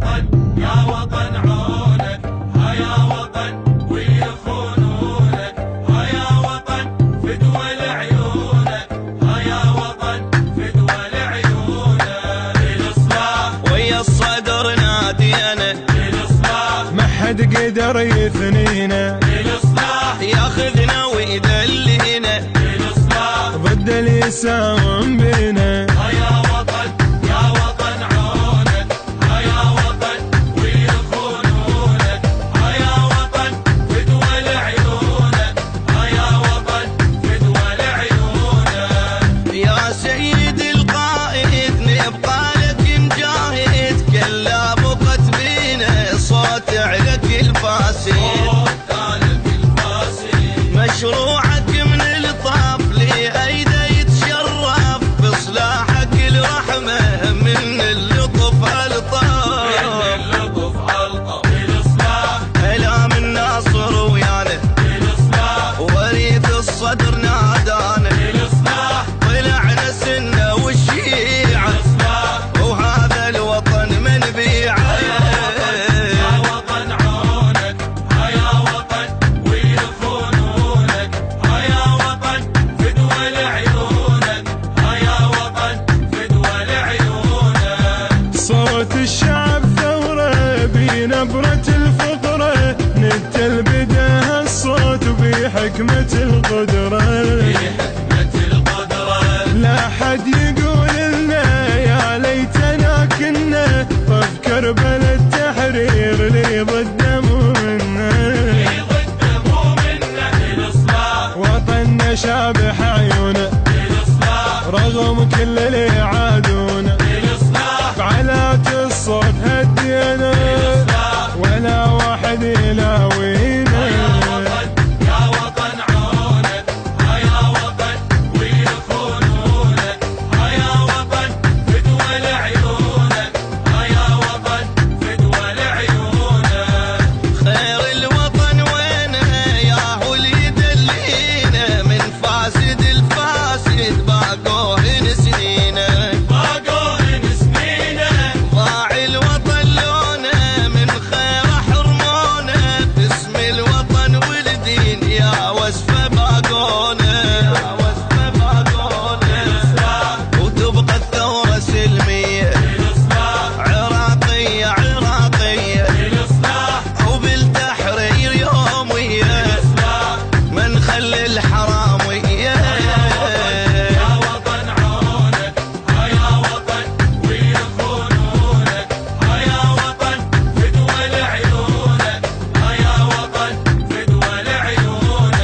وطن يا وطن عونك، ها يا وطن ويخونونك، ها يا وطن فدوى لعيونك، ها يا وطن فدوى لعيونك. للإصلاح ويا الصدر نادينا، للإصلاح ما حد قدر يثنينا، للإصلاح ياخذنا ويدلينا، للإصلاح ضد اللي يساوم بينا. يا وطن يا وطن عونك، يا وطن ويخونونك، يا وطن فدوى لعيونك، يا وطن فدوى لعيونك. يا سيد القائد نبقى لك نجاهد، كلا بقت بينا صوت عليك الفاسد، مشروعك من الطاف لأيده يتشرف، بصلاحك الرحمة من اللطف الطاف، للإصلاح كلام الناصر ويانا، للإصلاح وريث الصدر نادانا، للإصلاح طلعنا سنة والشيعة، للإصلاح وهذا الوطن منبيعه. يا وطن عونك، يا وطن ويخونونك، يا وطن فدوى لعيونك، يا وطن فدوى لعيونك. صوت الشعب ثورة بنبرة الفقرة، نتل بداها الصوت بحكمة القدرة، بحكمة القدرة لا حد يقول لنا يا ليتنا كنا طف كربلاء التحرير اللي ضده مو منا. ضد مو منه. للإصلاح وطننا شابح عيونه للإصلاح رغم كل اللي عادونا، للإصلاح بعلات الصوت هدينا ولا واحد يلاوينا. يا وطن عونك، يا وطن ويخونونك، يا وطن فدوى لعيونك، يا وطن فدوى لعيونك. خير الوطن وينه يا هو اللي يدلينا، من فاسد الفاسد باقوهن سنينه، باقوهن سنينه، ضاع الوطن لونه من خير حرمونه، باسم الوطن والدين يا وصفه باقونه، يا وصفه باقونه، وتبقى الثوره سلميه للإصلاح عراقيه عراقيه، للإصلاح وبالتحرير يوميه ما نخلي الحراميه. يا وطن عونك، يا وطن ويخونونك، يا وطن فدوى لعيونك، يا وطن فدوى لعيونك.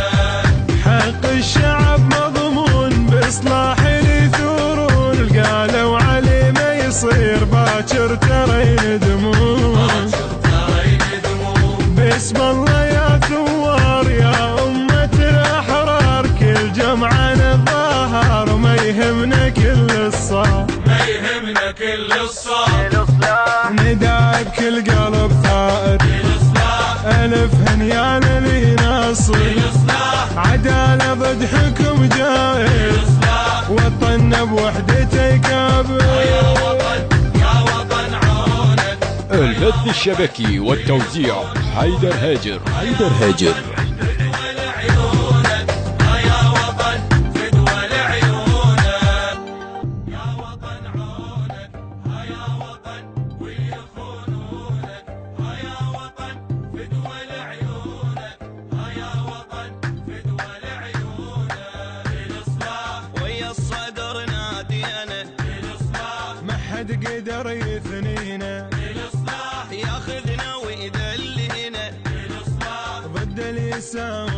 حق الشعب مضمون بإصلاح اللي يثورون، قالوا علي ما يصير باكر ترى يندمون. ترى يندمون. باسم الله يا ثوار يا أمة الأحرار، كل جمعة نتظاهر ما يهمنا كل الصار، ما يهمنا كل الصوت. نداعي بكل قلب ثائر، للإصلاح ألف هنيان لي ناصر، للإصلاح عدالة ضد حكم جائر، للإصلاح. وطننا بوحدته كابر. يا وطن عونك. البث الشبكي والتوزيع حيدر هاجر. فدوى لعيونك، يا وطن فدوى لعيونك. يا وطن عونك، يا وطن ويخونونك، يا وطن فدوى لعيونك، يا وطن فدوى لعيونك. للإصلاح ويا الصدر نادينا، للإصلاح ما حد قدر يثنينا، للإصلاح ياخذنا ويدلينا، للإصلاح ضد اللي يساوم